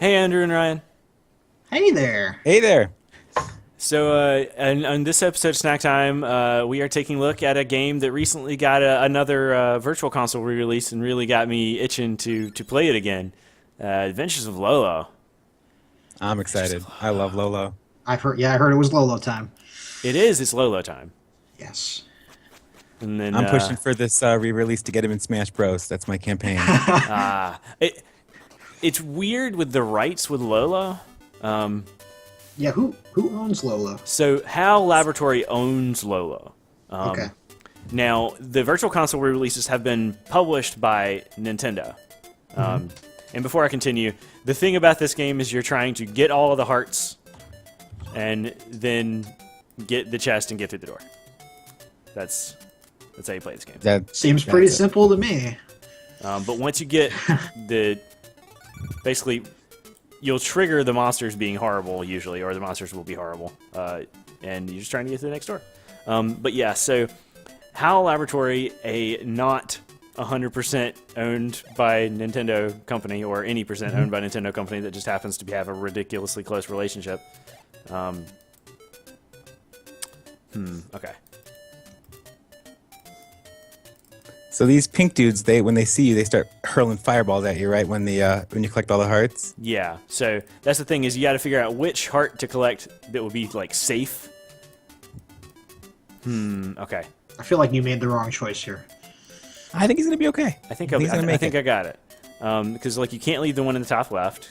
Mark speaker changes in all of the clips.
Speaker 1: Hey, Andrew and Ryan.
Speaker 2: Hey there.
Speaker 3: Hey there.
Speaker 1: So, on this episode of Snack Time, we are taking a look at a game that recently got another virtual console re-release and really got me itching to play it again. Adventures of Lolo.
Speaker 3: I'm excited. I love Lolo.
Speaker 2: I heard it was Lolo time.
Speaker 1: It is. It's Lolo time.
Speaker 2: Yes.
Speaker 1: And then
Speaker 3: I'm pushing for this re-release to get him in Smash Bros. That's my campaign.
Speaker 1: it's weird with the rights with Lolo.
Speaker 2: Yeah, who owns Lolo?
Speaker 1: So HAL Laboratory owns Lolo.
Speaker 2: Okay.
Speaker 1: Now, the virtual console re-releases have been published by Nintendo. And before I continue, the thing about this game is you're trying to get all of the hearts and then get the chest and get through the door. That's how you play this game.
Speaker 2: Seems pretty simple to me.
Speaker 1: But once you get basically, you'll trigger the monsters being horrible usually, or the monsters will be horrible, and you're just trying to get to the next door. But yeah, so HAL Laboratory, a not 100% owned by Nintendo company, or any percent owned by Nintendo company that just happens to have a ridiculously close relationship. Okay.
Speaker 3: So these pink dudes, when they see you, they start hurling fireballs at you, right? When you collect all the hearts.
Speaker 1: Yeah. So that's the thing, is you got to figure out which heart to collect that would be like safe. Okay.
Speaker 2: I feel like you made the wrong choice here.
Speaker 3: I think he's gonna be okay.
Speaker 1: I think I got it. Because like you can't leave the one in the top left.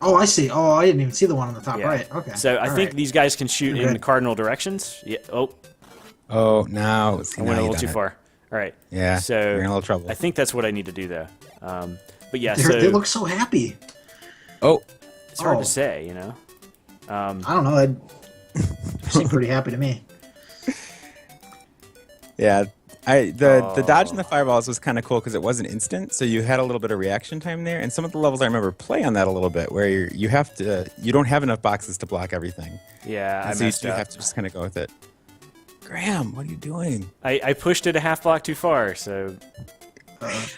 Speaker 2: Oh, I see. Oh, I didn't even see the one on the top
Speaker 1: Yeah.
Speaker 2: right. Okay.
Speaker 1: So I think
Speaker 2: right.
Speaker 1: these guys can shoot in the cardinal directions. Yeah. Oh,
Speaker 3: Oh, now
Speaker 1: I went a little too far. All right.
Speaker 3: Yeah.
Speaker 1: So
Speaker 3: you're in a little trouble.
Speaker 1: I think that's what I need to do though. But yeah,
Speaker 2: They look so happy.
Speaker 3: Oh,
Speaker 1: it's hard
Speaker 2: Oh.
Speaker 1: to say, you know.
Speaker 2: I don't know. They seem pretty happy to me.
Speaker 3: yeah. The dodge and the fireballs was kind of cool because it wasn't instant, so you had a little bit of reaction time there. And some of the levels I remember play on that a little bit, where you don't have enough boxes to block everything.
Speaker 1: Yeah,
Speaker 3: And
Speaker 1: I
Speaker 3: so
Speaker 1: messed
Speaker 3: you
Speaker 1: up.
Speaker 3: have to just kind of go with it. Graham, what are you doing?
Speaker 1: I pushed it a half block too far, so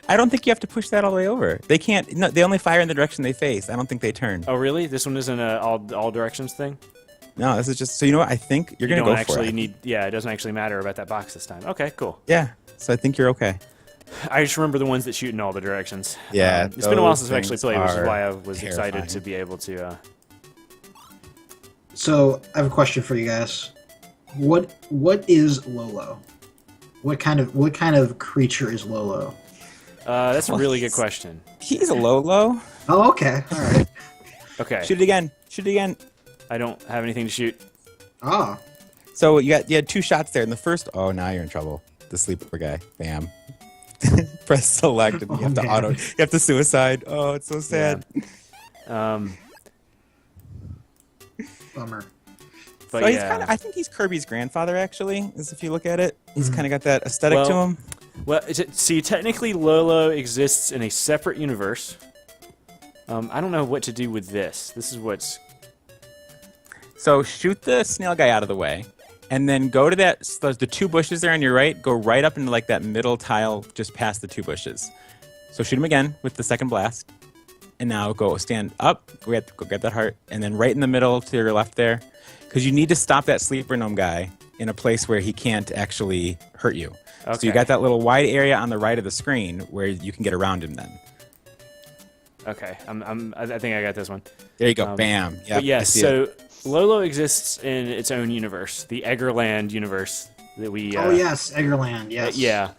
Speaker 3: I don't think you have to push that all the way over. They can't. No, they only fire in the direction they face. I don't think they turn.
Speaker 1: oh really? This one isn't a all directions thing.
Speaker 3: No, this is just. So you know what? I think you're
Speaker 1: You
Speaker 3: gonna
Speaker 1: don't
Speaker 3: go
Speaker 1: actually
Speaker 3: for it.
Speaker 1: need. Yeah, it doesn't actually matter about that box this time. Okay, cool.
Speaker 3: Yeah. So I think you're okay.
Speaker 1: I just remember the ones that shoot in all the directions.
Speaker 3: Yeah,
Speaker 1: it's been a while
Speaker 3: those
Speaker 1: since I've actually
Speaker 3: things
Speaker 1: played, which is
Speaker 3: are
Speaker 1: why I was excited
Speaker 3: terrifying.
Speaker 1: to be able to.
Speaker 2: So I have a question for you guys. What is Lolo? What kind of creature is Lolo?
Speaker 1: That's a
Speaker 3: Well,
Speaker 1: really good question.
Speaker 3: He's a Lolo.
Speaker 2: Oh, okay. All right.
Speaker 1: Okay,
Speaker 3: Shoot it again. Shoot it again.
Speaker 1: I don't have anything to shoot.
Speaker 2: Oh.
Speaker 3: So you had two shots there. In the first, oh, now you're in trouble. The sleeper guy. Bam. Press select and you have to
Speaker 2: man.
Speaker 3: You have to suicide. Oh, it's so sad.
Speaker 2: Bummer.
Speaker 1: But
Speaker 3: So he's
Speaker 1: yeah.
Speaker 3: I think he's Kirby's grandfather, actually, is if you look at it. He's kind of got that aesthetic to
Speaker 1: Well,
Speaker 3: him.
Speaker 1: Well, see, technically Lolo exists in a separate universe. I don't know what to do with this. This is what's...
Speaker 3: So shoot the snail guy out of the way, and then go to the two bushes there on your right. Go right up into like that middle tile just past the two bushes. So shoot him again with the second blast. And now go stand up, go get that heart, and then right in the middle to your left there. Because you need to stop that sleeper gnome guy in a place where he can't actually hurt you. So
Speaker 1: Okay.
Speaker 3: you got that little wide area on the right of the screen where you can get around him then.
Speaker 1: Okay, I think I got this one.
Speaker 3: There you go, bam. Yep,
Speaker 1: But
Speaker 3: I
Speaker 1: yes,
Speaker 3: see
Speaker 1: so
Speaker 3: it.
Speaker 1: Lolo exists in its own universe, the Eggerland universe that we...
Speaker 2: Oh yes, Eggerland. Yes.
Speaker 1: Yeah.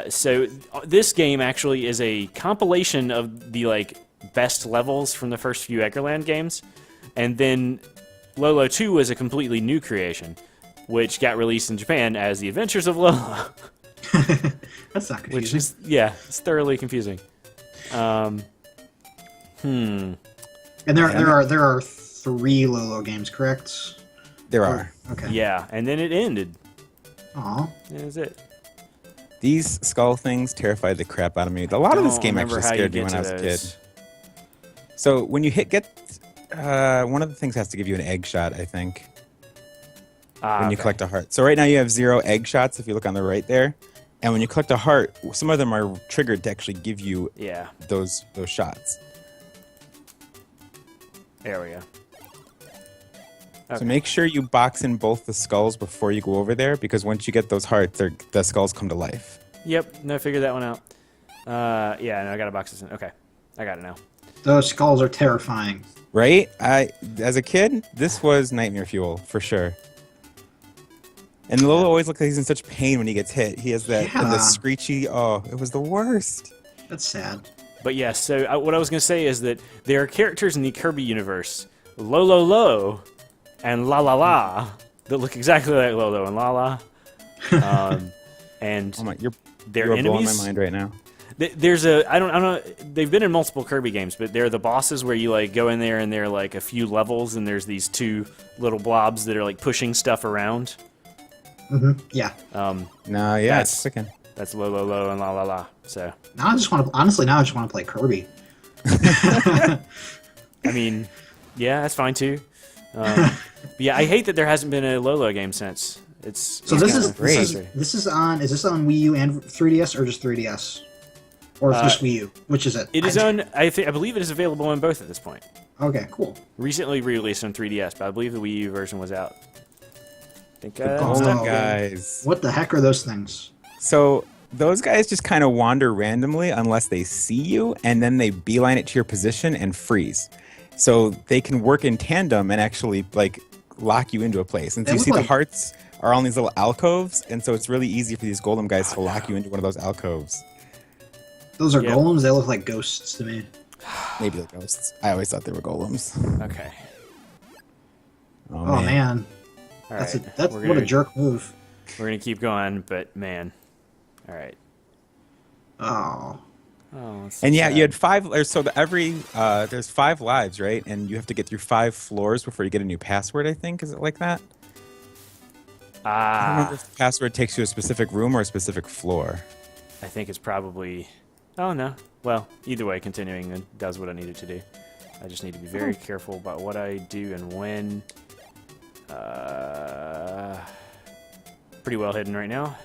Speaker 1: So this game actually is a compilation of the best levels from the first few Eggerland games, and then Lolo 2 was a completely new creation, which got released in Japan as The Adventures of Lolo,
Speaker 2: That's not confusing.
Speaker 1: which is it's thoroughly confusing.
Speaker 2: And there are 3 Lolo games, correct?
Speaker 3: There are.
Speaker 2: Okay.
Speaker 1: Yeah, and then it ended.
Speaker 2: Aw.
Speaker 1: That was it.
Speaker 3: These skull things terrified the crap out of me. A lot of this
Speaker 1: Don't
Speaker 3: game
Speaker 1: remember
Speaker 3: actually
Speaker 1: how you
Speaker 3: scared me
Speaker 1: get
Speaker 3: when
Speaker 1: to
Speaker 3: I was a
Speaker 1: those.
Speaker 3: kid. So when you one of the things has to give you an egg shot, I think, when you
Speaker 1: Okay.
Speaker 3: collect a heart. So right now you have 0 egg shots if you look on the right there. And when you collect a heart, some of them are triggered to actually give you
Speaker 1: Yeah.
Speaker 3: those shots.
Speaker 1: There we go.
Speaker 3: So
Speaker 1: Okay.
Speaker 3: make sure you box in both the skulls before you go over there, because once you get those hearts, the skulls come to life.
Speaker 1: Yep. No, figured that one out. Yeah. No, I got to box this in. Okay. I got it now.
Speaker 2: Those skulls are terrifying.
Speaker 3: Right? As a kid, this was nightmare fuel for sure. And Lolo always looks like he's in such pain when he gets hit. He has that and the
Speaker 2: Yeah.
Speaker 3: screechy. Oh, it was the worst.
Speaker 2: That's sad.
Speaker 1: But yes, so what I was going to say is that there are characters in the Kirby universe, Lolo and La La La, that look exactly like Lolo and La La. And
Speaker 3: Oh my,
Speaker 1: their
Speaker 3: you're blowing
Speaker 1: enemies.
Speaker 3: my mind right now.
Speaker 1: There's I don't know. They've been in multiple Kirby games, but they're the bosses where you like go in there and they're like a few levels, and there's these two little blobs that are like pushing stuff around.
Speaker 2: Yeah.
Speaker 3: No, yeah,
Speaker 1: That's-
Speaker 3: it's clicking.
Speaker 1: That's Lolo and La La La. So
Speaker 2: Now I just want to. Honestly, now I just want to play Kirby.
Speaker 1: I mean, yeah, that's fine too. But yeah, I hate that there hasn't been a Lolo game since. It's
Speaker 2: So
Speaker 1: it's
Speaker 2: this
Speaker 1: kinda
Speaker 2: is
Speaker 3: great.
Speaker 2: this is on. Is this on Wii U and 3DS or just 3DS? Or just Wii U? Which is it?
Speaker 1: It is on. I believe it is available on both at this point.
Speaker 2: Okay, cool.
Speaker 1: Recently released on 3DS, but I believe the Wii U version was out. I think.
Speaker 2: Oh,
Speaker 3: Oh,
Speaker 2: no.
Speaker 3: guys.
Speaker 2: What the heck are those things?
Speaker 3: So those guys just kind of wander randomly unless they see you, and then they beeline it to your position and freeze. So they can work in tandem and actually like lock you into a place. And so
Speaker 2: They
Speaker 3: you
Speaker 2: look
Speaker 3: see the
Speaker 2: like-
Speaker 3: hearts are on these little alcoves, and so it's really easy for these golem guys to lock you into one of those alcoves.
Speaker 2: Those are
Speaker 1: Yep.
Speaker 2: golems. They look like ghosts to me.
Speaker 3: Maybe the ghosts. I always thought they were golems.
Speaker 1: Okay.
Speaker 3: Oh,
Speaker 2: Oh man,
Speaker 1: All
Speaker 2: that's
Speaker 1: right.
Speaker 2: that's
Speaker 1: We're
Speaker 2: what
Speaker 1: gonna,
Speaker 2: a jerk move.
Speaker 1: We're gonna keep going, but man. All right.
Speaker 2: Oh,
Speaker 1: Oh. That's
Speaker 3: And yeah,
Speaker 1: sad.
Speaker 3: you had there's 5 lives, right? And you have to get through 5 floors before you get a new password, I think. Is it like that? I don't remember if the password takes you to a specific room or a specific floor.
Speaker 1: I think it's probably. Oh no. Well, either way, continuing it does what I need it to do. I just need to be very careful about what I do and when. Pretty well hidden right now.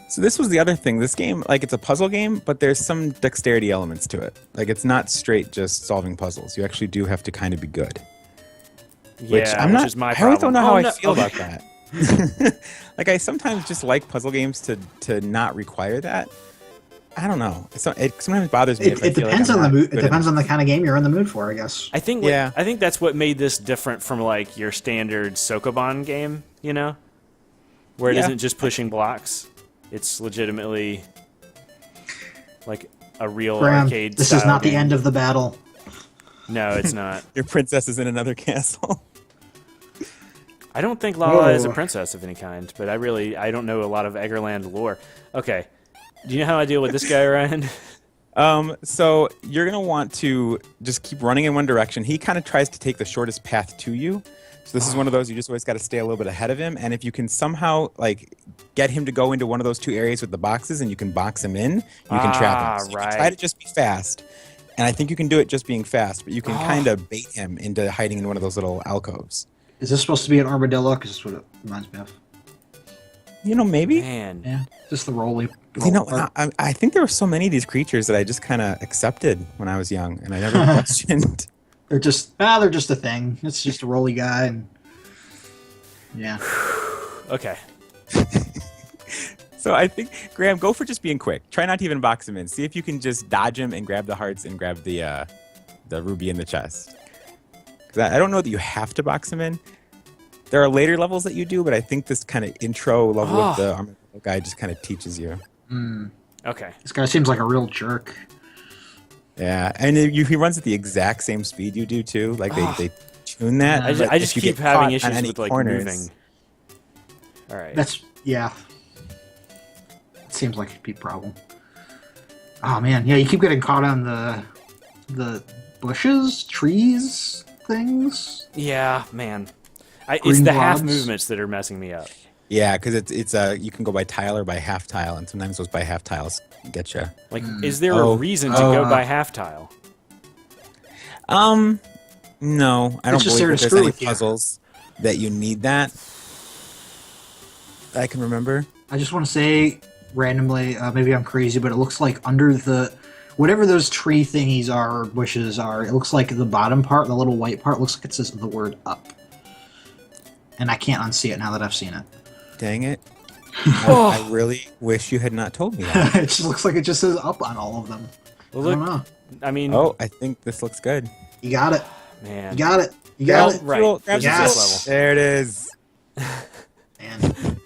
Speaker 3: So this was the other thing. This game, like, it's a puzzle game, but there's some dexterity elements to it. Like, it's not straight just solving puzzles. You actually do have to kind of be good. Which
Speaker 1: Yeah,
Speaker 3: I'm not.
Speaker 1: is my
Speaker 3: I always
Speaker 1: problem.
Speaker 3: don't know how
Speaker 1: Oh,
Speaker 3: I
Speaker 1: no,
Speaker 3: feel
Speaker 1: okay.
Speaker 3: about that. Like, I sometimes just like puzzle games to not require that. I don't know. It sometimes bothers me.
Speaker 2: it,
Speaker 3: if I
Speaker 2: it
Speaker 3: feel like
Speaker 2: depends
Speaker 3: I'm
Speaker 2: on the
Speaker 3: not
Speaker 2: mood. It
Speaker 3: good
Speaker 2: depends
Speaker 3: enough.
Speaker 2: on the kind of game you're in the mood for, I guess.
Speaker 1: I think.
Speaker 3: Yeah.
Speaker 1: I think that's what made this different from like your standard Sokoban game. You know, where it
Speaker 3: Yeah.
Speaker 1: isn't just pushing blocks. It's legitimately like a real
Speaker 2: Graham,
Speaker 1: arcade.
Speaker 2: this is
Speaker 1: style
Speaker 2: not the
Speaker 1: game.
Speaker 2: end of the battle.
Speaker 1: No, it's not.
Speaker 3: Your princess is in another castle.
Speaker 1: I don't think Lala is a
Speaker 2: Whoa.
Speaker 1: princess of any kind, but I don't know a lot of Eggerland lore. Okay, do you know how I deal with this guy, Ryan?
Speaker 3: So you're gonna want to just keep running in one direction. He kind of tries to take the shortest path to you. So this is one of those you just always got to stay a little bit ahead of him. And if you can somehow like get him to go into one of those 2 areas with the boxes, and you can box him in, you can trap him. So you can try
Speaker 1: right.
Speaker 3: to just be fast. And I think you can do it just being fast, but you can kind of bait him into hiding in one of those little alcoves.
Speaker 2: Is this supposed to be an armadillo? Because that's what it reminds me of.
Speaker 3: You know, maybe.
Speaker 1: Man,
Speaker 2: Yeah, just the roly.
Speaker 3: You know,
Speaker 2: part.
Speaker 3: I think there were so many of these creatures that I just kind of accepted when I was young, and I never questioned.
Speaker 2: they're just a thing. It's just a roly guy, and yeah.
Speaker 1: okay.
Speaker 3: So I think, Graham, go for just being quick. Try not to even box him in. See if you can just dodge him and grab the hearts and grab the ruby in the chest. 'Cause I don't know that you have to box him in. There are later levels that you do, but I think this kind of intro level with the armadillo guy just kind of teaches you.
Speaker 1: Okay.
Speaker 2: This guy seems like a real jerk.
Speaker 3: Yeah, and he runs at the exact same speed you do too. Like they tune that.
Speaker 1: I
Speaker 3: but
Speaker 1: just
Speaker 3: if you
Speaker 1: keep
Speaker 3: get
Speaker 1: having
Speaker 3: caught on
Speaker 1: issues
Speaker 3: any
Speaker 1: with like
Speaker 3: corners-
Speaker 1: moving. All right.
Speaker 2: That's yeah. It seems like a big problem. Oh man, yeah, you keep getting caught on the bushes, trees, things.
Speaker 1: Yeah, man. It's
Speaker 2: Green
Speaker 1: the half
Speaker 2: blobs.
Speaker 1: movements that are messing me up.
Speaker 3: Yeah, because it's you can go by tile or by half tile, and sometimes those by half tiles get you.
Speaker 1: Like, is there
Speaker 3: Oh.
Speaker 1: a reason to go
Speaker 2: Oh.
Speaker 1: by half tile?
Speaker 3: No, I don't
Speaker 2: It's just
Speaker 3: believe
Speaker 2: there
Speaker 3: that
Speaker 2: to
Speaker 3: there's
Speaker 2: screw
Speaker 3: any
Speaker 2: with you.
Speaker 3: puzzles that you need that. I can remember.
Speaker 2: I just want to say randomly, maybe I'm crazy, but it looks like under the whatever those tree thingies are, or bushes are, it looks like the bottom part, the little white part, looks like it says the word up. And I can't unsee it now that I've seen it.
Speaker 3: Dang it. I really wish you had not told me that.
Speaker 2: It just looks like it just says up on all of them.
Speaker 1: Well,
Speaker 2: I
Speaker 1: look,
Speaker 2: don't know.
Speaker 1: I mean,
Speaker 3: Oh, I think this looks good.
Speaker 2: You got it.
Speaker 1: man.
Speaker 2: You got it. You got it.
Speaker 1: Right.
Speaker 3: Grab
Speaker 1: This is
Speaker 2: Yes.
Speaker 1: this
Speaker 3: There it is.
Speaker 2: And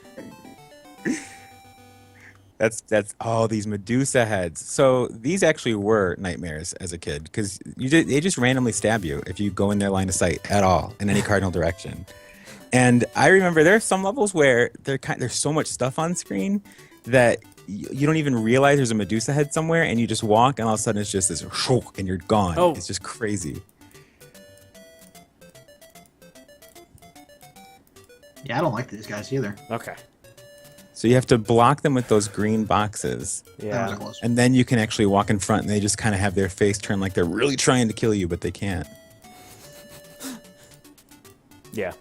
Speaker 3: That's all these Medusa heads. So these actually were nightmares as a kid because they just randomly stab you if you go in their line of sight at all in any cardinal direction. And I remember there are some levels where there's so much stuff on screen that you don't even realize there's a Medusa head somewhere, and you just walk, and all of a sudden it's just this, and you're gone.
Speaker 1: Oh.
Speaker 3: It's just crazy.
Speaker 2: yeah, I don't like these guys either.
Speaker 1: Okay.
Speaker 3: So you have to block them with those green boxes.
Speaker 2: That was a
Speaker 1: Yeah.
Speaker 2: close one.
Speaker 3: And then you can actually walk in front, and they just kind of have their face turned like they're really trying to kill you, but they can't.
Speaker 1: Yeah.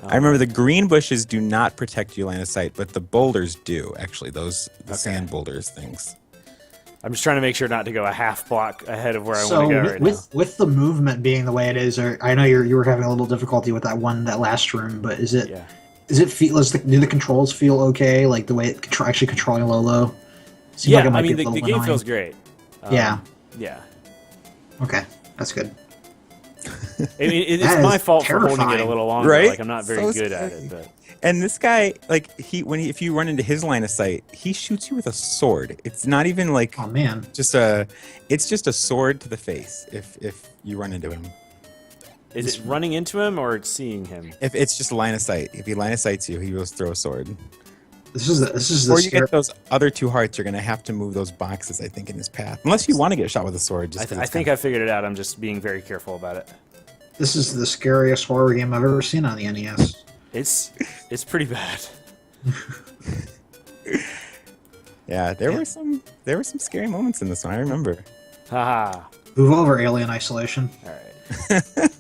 Speaker 3: I remember the green bushes do not protect you line of sight, but the boulders do, actually, the sand boulders things.
Speaker 1: I'm just trying to make sure not to go a half block ahead of where I
Speaker 2: So
Speaker 1: want to go right now.
Speaker 2: with the movement being the way it is, or I know you were having a little difficulty with that last room, but is it
Speaker 1: Yeah.
Speaker 2: do the controls feel okay? Like the way it actually controlling Lolo? Seems
Speaker 1: Yeah,
Speaker 2: like it might
Speaker 1: I
Speaker 2: be
Speaker 1: mean,
Speaker 2: a
Speaker 1: the
Speaker 2: little
Speaker 1: game
Speaker 2: annoying.
Speaker 1: feels great.
Speaker 2: Yeah.
Speaker 1: Yeah.
Speaker 2: Okay, that's good.
Speaker 1: I mean, it's
Speaker 2: That
Speaker 1: my
Speaker 2: is
Speaker 1: fault for holding it a
Speaker 2: terrifying.
Speaker 1: little longer.
Speaker 3: Right?
Speaker 1: Like, I'm not very
Speaker 3: So
Speaker 1: good at
Speaker 3: scary.
Speaker 1: it, but...
Speaker 3: And this guy, like, if you run into his line of sight, he shoots you with a sword. It's not even like
Speaker 2: Oh man,
Speaker 3: it's just a sword to the face if you run into him.
Speaker 1: Is it running into him or seeing him?
Speaker 3: If it's just line of sight. If he line of sights you, he will throw a sword.
Speaker 2: this is the
Speaker 3: Or you
Speaker 2: scare-
Speaker 3: get those other two hearts, you're gonna have to move those boxes, I think, in his path. Unless you want to get shot with a sword. Just 'cause
Speaker 1: I
Speaker 3: it's
Speaker 1: think
Speaker 3: kind
Speaker 1: I figured it out. I'm just being very careful about it.
Speaker 2: This is the scariest horror game I've ever seen on the NES.
Speaker 1: It's pretty bad.
Speaker 3: Yeah, there were some scary moments in this one. I remember.
Speaker 1: Haha.
Speaker 2: Move over, Alien Isolation.
Speaker 1: All right.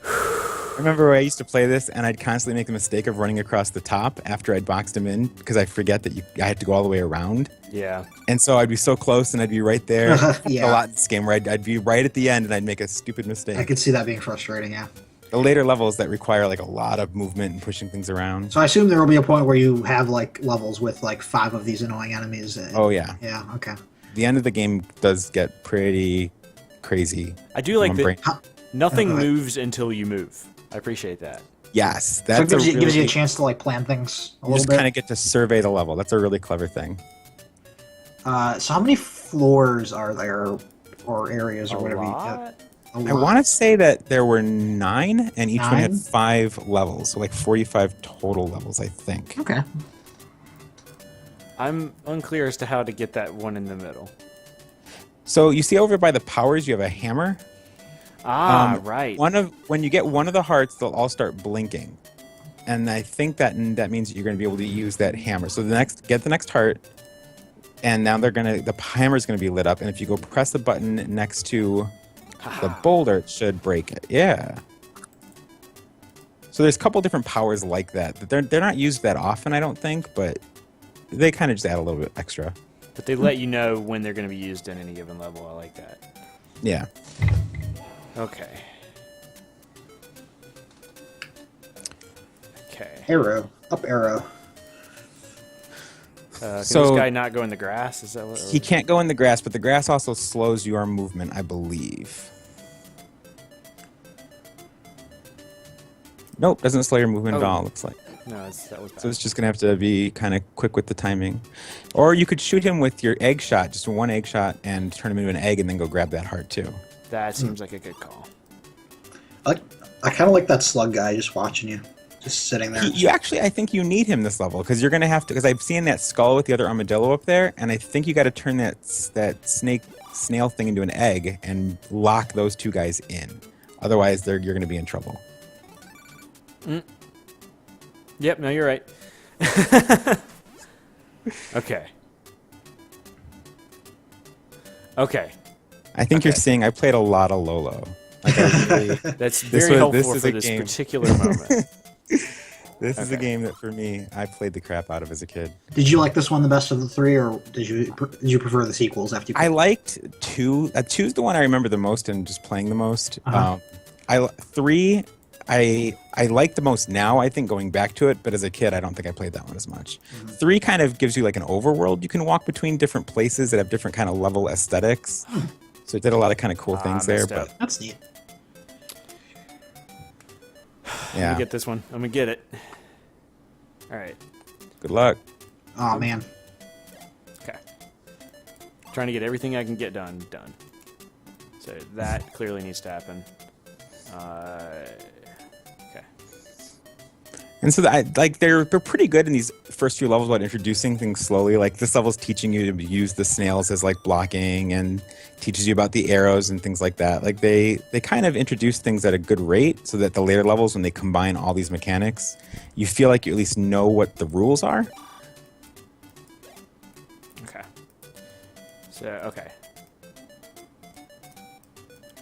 Speaker 3: I remember where I used to play this, and I'd constantly make the mistake of running across the top after I'd boxed him in because I forget that I had to go all the way around.
Speaker 1: Yeah.
Speaker 3: And so I'd be so close, and I'd be right there.
Speaker 2: Yeah.
Speaker 3: A lot in this game where I'd be right at the end, and I'd make a stupid mistake.
Speaker 2: I could see that being frustrating. Yeah.
Speaker 3: The later levels that require like a lot of movement and pushing things around.
Speaker 2: So I assume there will be a point where you have like levels with like 5 of these annoying enemies.
Speaker 3: Oh yeah,
Speaker 2: Yeah. Okay.
Speaker 3: the end of the game does get pretty crazy.
Speaker 1: I do like
Speaker 3: My
Speaker 1: that
Speaker 3: brain-
Speaker 1: nothing
Speaker 2: Go ahead.
Speaker 1: moves until you move. I appreciate that.
Speaker 3: Yes,
Speaker 2: So
Speaker 3: that's
Speaker 2: it gives, gives you a
Speaker 3: really-
Speaker 2: chance to like plan things a
Speaker 3: You
Speaker 2: little
Speaker 3: just
Speaker 2: bit.
Speaker 3: kind of get to survey the level. That's a really clever thing.
Speaker 2: So how many floors are there, or areas, or
Speaker 1: A
Speaker 2: whatever?
Speaker 1: lot?
Speaker 2: A
Speaker 3: I
Speaker 2: lot.
Speaker 3: want to say that there were 9, and each one had
Speaker 2: 9?
Speaker 3: 5 levels, so like 45 total levels, I think.
Speaker 2: Okay.
Speaker 1: I'm unclear as to how to get that one in the middle.
Speaker 3: So you see over by the powers, you have a hammer.
Speaker 1: Right.
Speaker 3: When you get one of the hearts, they'll all start blinking, and I think that means that you're going to be able to use that hammer. So get the next heart, and now the hammer's going to be lit up, and if you go press the button next to the boulder, it should break it. Yeah. So there's a couple different powers like that. They're not used that often, I don't think, but they kind of just add a little bit extra.
Speaker 1: But they let you know when they're going to be used in any given level. I like that.
Speaker 3: Yeah.
Speaker 1: Okay. Okay.
Speaker 2: Arrow. Up arrow.
Speaker 1: Can
Speaker 3: So-
Speaker 1: this guy not go in the grass? Is that what?
Speaker 3: He can't go in the grass, but the grass also slows your movement, I believe. Nope, doesn't slow your movement at
Speaker 1: Oh.
Speaker 3: all, looks like.
Speaker 1: No, that was bad.
Speaker 3: So it's just going to have to be kind of quick with the timing. Or you could shoot him with your egg shot, just one egg shot, and turn him into an egg and then go grab that heart too.
Speaker 1: That seems like a good call.
Speaker 2: I kind of like that slug guy just watching you, just sitting there.
Speaker 3: You actually, I think you need him this level because you're going to have to, because I've seen that skull with the other armadillo up there, and I think you got to turn that snail thing into an egg and lock those two guys in. Otherwise, you're going to be in trouble.
Speaker 1: Yep, no, you're right. Okay. Okay.
Speaker 3: I think you're seeing, I played a lot of Lolo. Like I really,
Speaker 1: That's
Speaker 3: This
Speaker 1: very
Speaker 3: was-
Speaker 1: helpful
Speaker 3: this
Speaker 1: for
Speaker 3: is a
Speaker 1: this
Speaker 3: game.
Speaker 1: particular moment.
Speaker 3: This is a
Speaker 1: Okay.
Speaker 3: game that for me, I played the crap out of as a kid.
Speaker 2: Did you like this one the best of the three, or did you prefer the sequels after you?
Speaker 3: I liked 2. 2's the one I remember the most and just playing the most.
Speaker 2: Uh-huh.
Speaker 3: 3, I like the most now, I think, going back to it, but as a kid, I don't think I played that one as much. 3 kind of gives you like an overworld. You can walk between different places that have different kind of level aesthetics. So it did a lot of kind of cool things there.
Speaker 1: messed up.
Speaker 3: But
Speaker 2: That's neat.
Speaker 1: I'm
Speaker 3: yeah,
Speaker 1: gonna get this one. I'm gonna get it. All right.
Speaker 3: good luck.
Speaker 2: Oh man.
Speaker 1: Okay. Trying to get everything I can get done. So that clearly needs to happen. Okay.
Speaker 3: And so they're pretty good in these first few levels about introducing things slowly. Like this level's teaching you to use the snails as like blocking and teaches you about the arrows and things like that. Like they kind of introduce things at a good rate so that the later levels, when they combine all these mechanics, you feel like you at least know what the rules are.
Speaker 1: Okay. So okay.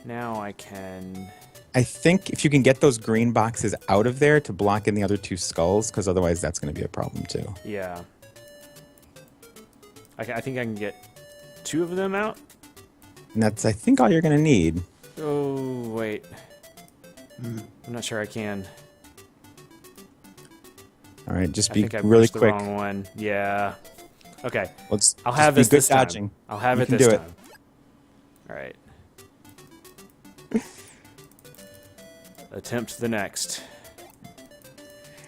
Speaker 1: Now I can.
Speaker 3: I think if you can get those green boxes out of there to block in the other 2 skulls, because otherwise that's going to be a problem too.
Speaker 1: Yeah. I think I can get 2 of them out.
Speaker 3: And that's, I think, all you're going to need.
Speaker 1: Oh wait. I'm not sure I can.
Speaker 3: All right, just
Speaker 1: I
Speaker 3: be
Speaker 1: think I
Speaker 3: really
Speaker 1: pushed the
Speaker 3: quick.
Speaker 1: wrong one. Yeah. Okay.
Speaker 3: Let's
Speaker 1: I'll
Speaker 3: just
Speaker 1: have
Speaker 3: be
Speaker 1: this
Speaker 3: good
Speaker 1: this time.
Speaker 3: dodging.
Speaker 1: I'll have
Speaker 3: You
Speaker 1: it
Speaker 3: can
Speaker 1: this
Speaker 3: do it.
Speaker 1: time. All right. Attempt the next.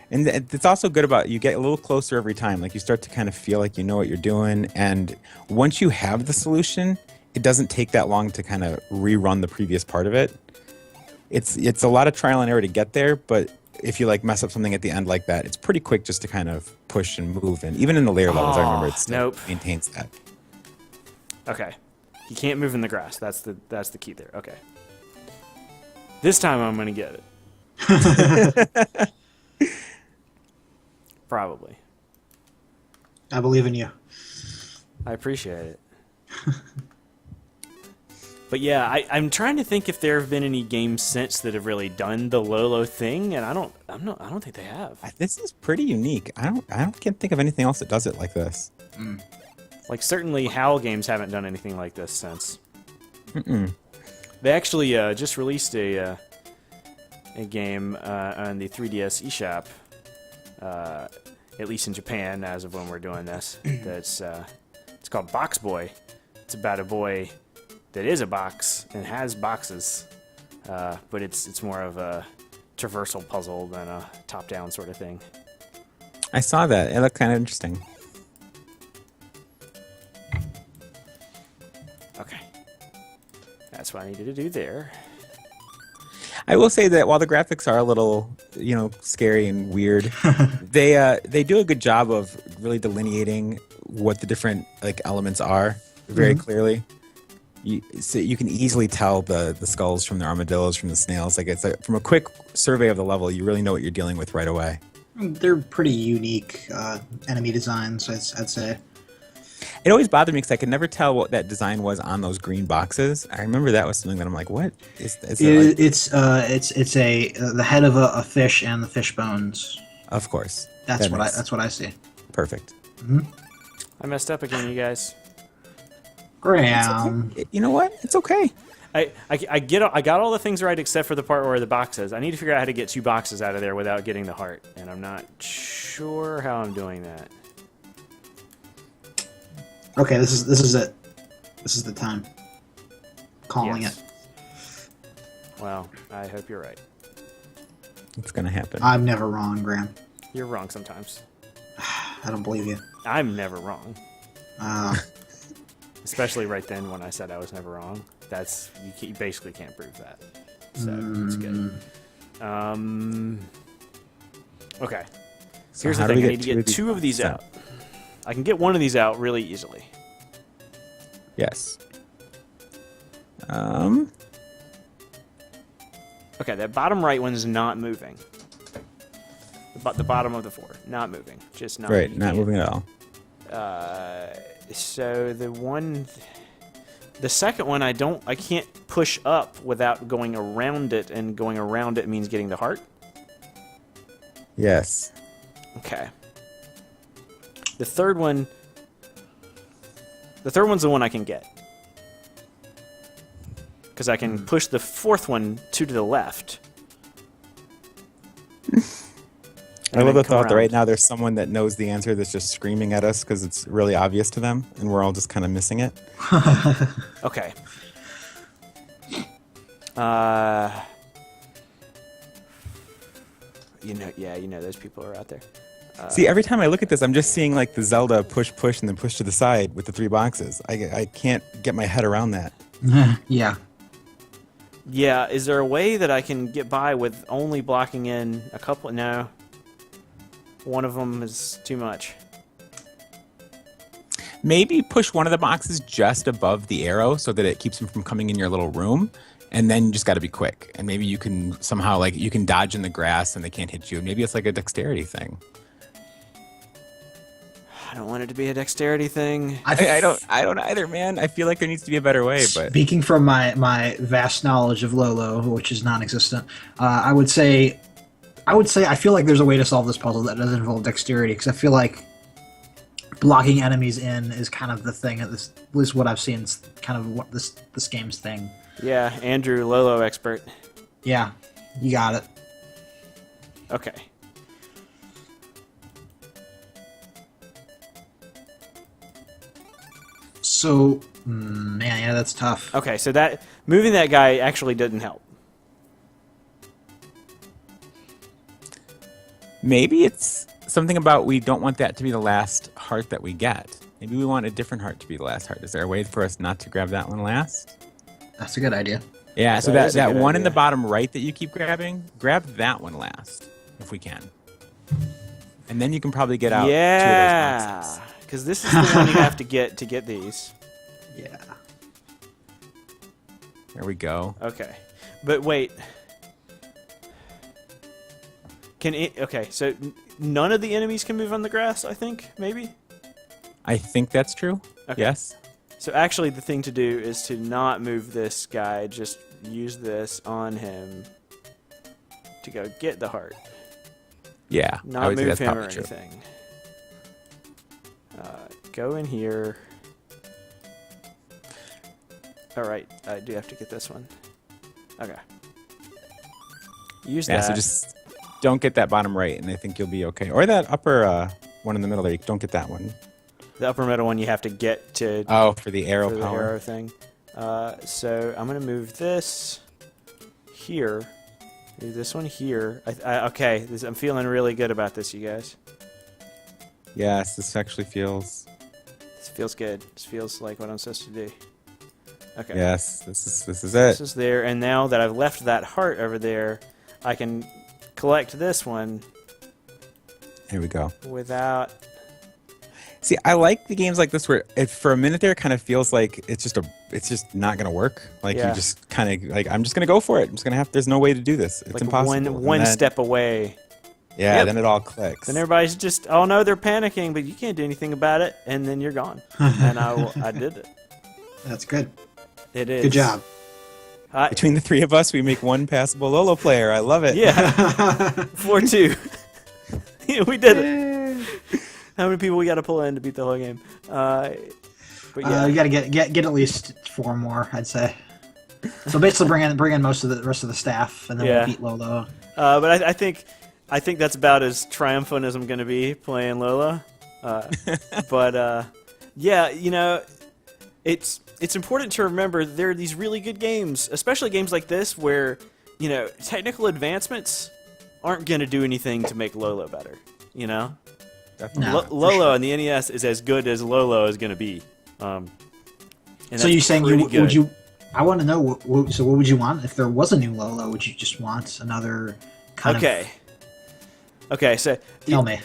Speaker 3: And it's also good about you get a little closer every time. Like you start to kind of feel like you know what you're doing. And once you have the solution, it doesn't take that long to kind of rerun the previous part of it. It's a lot of trial and error to get there, but if you like mess up something at the end like that, it's pretty quick just to kind of push and move. And even in the later levels, I remember it still
Speaker 1: nope.
Speaker 3: maintains that.
Speaker 1: Okay. He can't move in the grass. That's the key there. Okay. This time I'm gonna get it. Probably.
Speaker 2: I believe in you.
Speaker 1: I appreciate it. But yeah, I'm trying to think if there have been any games since that have really done the Lolo thing, and I don't think they have.
Speaker 3: This is pretty unique. Can't think of anything else that does it like this.
Speaker 1: Like certainly HAL games haven't done anything like this since.
Speaker 3: Mm-mm.
Speaker 1: They actually just released a game on the 3DS eShop, at least in Japan as of when we're doing this. That's it's called Box Boy. It's about a boy that is a box and has boxes, but it's more of a traversal puzzle than a top-down sort of thing.
Speaker 3: I saw that. It looked kind of interesting.
Speaker 1: Okay, that's what I needed to do there.
Speaker 3: I will say that while the graphics are a little, scary and weird, they do a good job of really delineating what the different elements are very clearly. So you can easily tell the skulls from the armadillos from the snails. Like from a quick survey of the level, you really know what you're dealing with right away.
Speaker 2: They're pretty unique enemy designs, I'd say.
Speaker 3: It always bothered me because I could never tell what that design was on those green boxes. I remember that was something that I'm like, what is it? Like?
Speaker 2: It's the head of a fish and the fish bones.
Speaker 3: Of course.
Speaker 2: That's what I see.
Speaker 3: Perfect.
Speaker 1: I messed up again, you guys.
Speaker 2: Graham.
Speaker 3: You know what? It's okay.
Speaker 1: I got all the things right except for the part where the box is. I need to figure out how to get 2 boxes out of there without getting the heart, and I'm not sure how I'm doing that.
Speaker 2: Okay, this is it. This is the time. Calling
Speaker 1: Yes.
Speaker 2: it.
Speaker 1: Well, I hope you're right.
Speaker 3: It's going to happen.
Speaker 2: I'm never wrong, Graham.
Speaker 1: You're wrong sometimes.
Speaker 2: I don't believe you.
Speaker 1: I'm never wrong.
Speaker 2: Uh,
Speaker 1: Especially right then when I said I was never wrong. You basically can't prove that. So it's good. Okay.
Speaker 3: So
Speaker 1: Here's the
Speaker 3: how do
Speaker 1: thing.
Speaker 3: we
Speaker 1: I need to get 2 of these out. I can get 1 of these out really easily.
Speaker 3: Yes.
Speaker 1: Okay, that bottom right one's not moving. The bottom of the 4, not moving. Just not.
Speaker 3: Right, not moving at all.
Speaker 1: So the second one, I can't push up without going around it, and going around it means getting the heart.
Speaker 3: Yes.
Speaker 1: Okay. The third one's the one I can get. Because I can push the fourth one to the left.
Speaker 3: I love the thought that right now there's someone that knows the answer that's just screaming at us because it's really obvious to them, and we're all just kind of missing it.
Speaker 1: Okay. Those people are out there.
Speaker 3: See, every time I look at this, I'm just seeing like the Zelda push, and then push to the side with the 3 boxes. I can't get my head around that.
Speaker 2: Yeah.
Speaker 1: Yeah, is there a way that I can get by with only blocking in a couple? No. One of them is too much.
Speaker 3: Maybe push one of the boxes just above the arrow so that it keeps them from coming in your little room. And then you just got to be quick. And maybe you can somehow, like, you can dodge in the grass and they can't hit you. Maybe it's like a dexterity thing.
Speaker 1: I don't want it to be a dexterity thing.
Speaker 3: I don't either, man. I feel like there needs to be a better way. But
Speaker 2: Speaking from my vast knowledge of Lolo, which is non-existent, I would say I feel like there's a way to solve this puzzle that doesn't involve dexterity, because I feel like blocking enemies in is kind of the thing. At least what I've seen is kind of what this game's thing.
Speaker 1: Yeah, Andrew, Lolo expert.
Speaker 2: Yeah, you got it.
Speaker 1: Okay.
Speaker 2: So, man, yeah, that's tough.
Speaker 1: Okay, so that moving that guy actually didn't help.
Speaker 3: maybe it's something about we don't want that to be the last heart that we get. Maybe we want a different heart to be the last heart. Is there a way for us not to grab that one last?
Speaker 2: That's a good idea.
Speaker 3: Yeah, so
Speaker 1: That is a
Speaker 3: that
Speaker 1: good
Speaker 3: one in
Speaker 1: idea.
Speaker 3: the bottom right that you keep grabbing, grab that one last, if we can. And then you can probably get out two of those
Speaker 1: Yeah,
Speaker 3: boxes.
Speaker 1: because this is the one you have to get these.
Speaker 2: Yeah.
Speaker 3: There we go.
Speaker 1: Okay, but wait. Okay, so none of the enemies can move on the grass, I think, maybe?
Speaker 3: I think that's true.
Speaker 1: Okay.
Speaker 3: Yes.
Speaker 1: So actually the thing to do is to not move this guy, just use this on him to go get the heart.
Speaker 3: Yeah. I
Speaker 1: Not
Speaker 3: would say
Speaker 1: move
Speaker 3: that's
Speaker 1: him or
Speaker 3: probably true.
Speaker 1: anything. Go in here. Alright, I do have to get this one. Okay. Use
Speaker 3: Yeah,
Speaker 1: that.
Speaker 3: so just don't get that bottom right, and I think you'll be okay. Or that upper one in the middle there. Don't get that one.
Speaker 1: The upper middle one you have to get to
Speaker 3: Oh, for the arrow
Speaker 1: for the
Speaker 3: power.
Speaker 1: arrow thing. So I'm gonna move this here. Move this one here. Okay, I'm feeling really good about this, you guys.
Speaker 3: Yes, this actually feels.
Speaker 1: This feels good. This feels like what I'm supposed to do. Okay.
Speaker 3: Yes, this is it.
Speaker 1: This is there, and now that I've left that heart over there, I can collect this one
Speaker 3: Here we go.
Speaker 1: without.
Speaker 3: See, I like the games like this where for a minute there it kind of feels like it's just not gonna work. Like
Speaker 1: Yeah.
Speaker 3: you just kind of like I'm just gonna go for it. I'm just gonna have. There's no way to do this. It's
Speaker 1: Like
Speaker 3: impossible. And
Speaker 1: one
Speaker 3: then-
Speaker 1: step away.
Speaker 3: Yeah,
Speaker 1: Yep.
Speaker 3: then it all clicks.
Speaker 1: Then everybody's just, oh no, they're panicking, but you can't do anything about it, and then you're gone. And I did it.
Speaker 2: That's good.
Speaker 1: It is.
Speaker 2: Good job.
Speaker 3: Between the three of us, we make one passable Lolo player. I love it.
Speaker 1: Yeah. 4-2. Yeah, we did it. How many people we got to pull in to beat the whole game? But yeah.
Speaker 2: You gotta get at least 4 more, I'd say. So basically, bring in most of the rest of the staff, and then
Speaker 1: Yeah.
Speaker 2: we'll beat Lolo.
Speaker 1: But I think that's about as triumphant as I'm going to be playing Lola. But yeah, you know, it's important to remember there are these really good games, especially games like this where, you know, technical advancements aren't going to do anything to make Lolo better, you know?
Speaker 2: No, for
Speaker 1: Lolo
Speaker 2: sure.
Speaker 1: on the NES is as good as Lolo is going to be. And
Speaker 2: So
Speaker 1: that's
Speaker 2: you're saying
Speaker 1: pretty
Speaker 2: would
Speaker 1: good.
Speaker 2: you? I want to know. So what would you want if there was a new Lolo? Would you just want another kind
Speaker 1: Okay. Okay, so
Speaker 2: of? Tell me.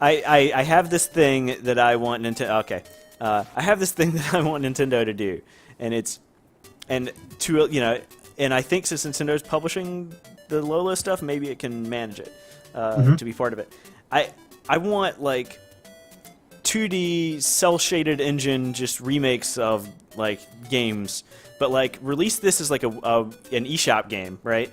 Speaker 1: I have this thing that I want Nintendo. Okay, I have this thing that I want Nintendo to do, and I think since Nintendo's publishing the Lolo stuff, maybe it can manage it to be part of it. I want like 2D cell shaded engine just remakes of like games, but like release this as like an eShop game, right?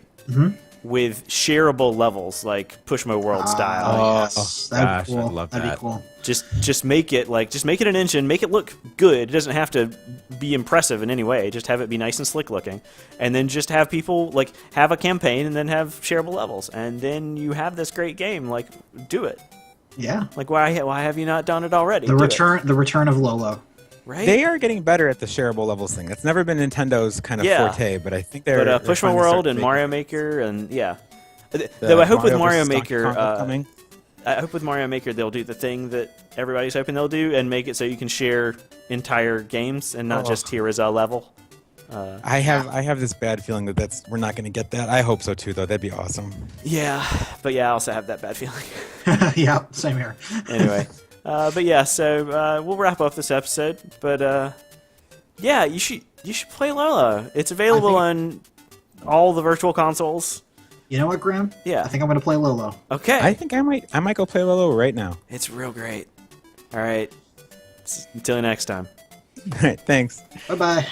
Speaker 1: with shareable levels, like Pushmo World style.
Speaker 3: Oh,
Speaker 2: Yes, that'd
Speaker 3: gosh,
Speaker 2: be cool.
Speaker 3: I'd love
Speaker 2: That'd
Speaker 3: that.
Speaker 2: be cool.
Speaker 1: Just make it an engine, make it look good. It doesn't have to be impressive in any way. Just have it be nice and slick looking, and then just have people like have a campaign and then have shareable levels, and then you have this great game. Like, do it.
Speaker 2: Yeah.
Speaker 1: Like, why have you not done it already?
Speaker 2: The
Speaker 1: Do
Speaker 2: return of Lolo.
Speaker 1: it, right?
Speaker 3: They are getting better at the shareable levels thing. That's never been Nintendo's kind of forte, but I think they're.
Speaker 1: But
Speaker 3: they're
Speaker 1: Pushmo
Speaker 3: finally
Speaker 1: World
Speaker 3: starting
Speaker 1: and
Speaker 3: to
Speaker 1: Mario
Speaker 3: make
Speaker 1: Maker and yeah.
Speaker 3: the
Speaker 1: Though I hope with
Speaker 3: Mario
Speaker 1: Mario
Speaker 3: versus Donkey
Speaker 1: Maker,
Speaker 3: Kong upcoming.
Speaker 1: I hope with Mario Maker they'll do the thing that everybody's hoping they'll do and make it so you can share entire games and not just tier as a level.
Speaker 3: I have this bad feeling that we're not going to get that. I hope so too, though. That'd be awesome.
Speaker 1: Yeah, but yeah, I also have that bad feeling.
Speaker 2: Yeah, same here.
Speaker 1: Anyway, but yeah, so we'll wrap up this episode. But yeah, you should play Lolo. It's available on all the virtual consoles.
Speaker 2: You know what, Graham?
Speaker 1: Yeah.
Speaker 2: I think I'm gonna play Lolo.
Speaker 1: Okay.
Speaker 3: I think I might go play Lolo right now.
Speaker 1: It's real great. All right. Until next time.
Speaker 3: All right, thanks.
Speaker 2: Bye bye.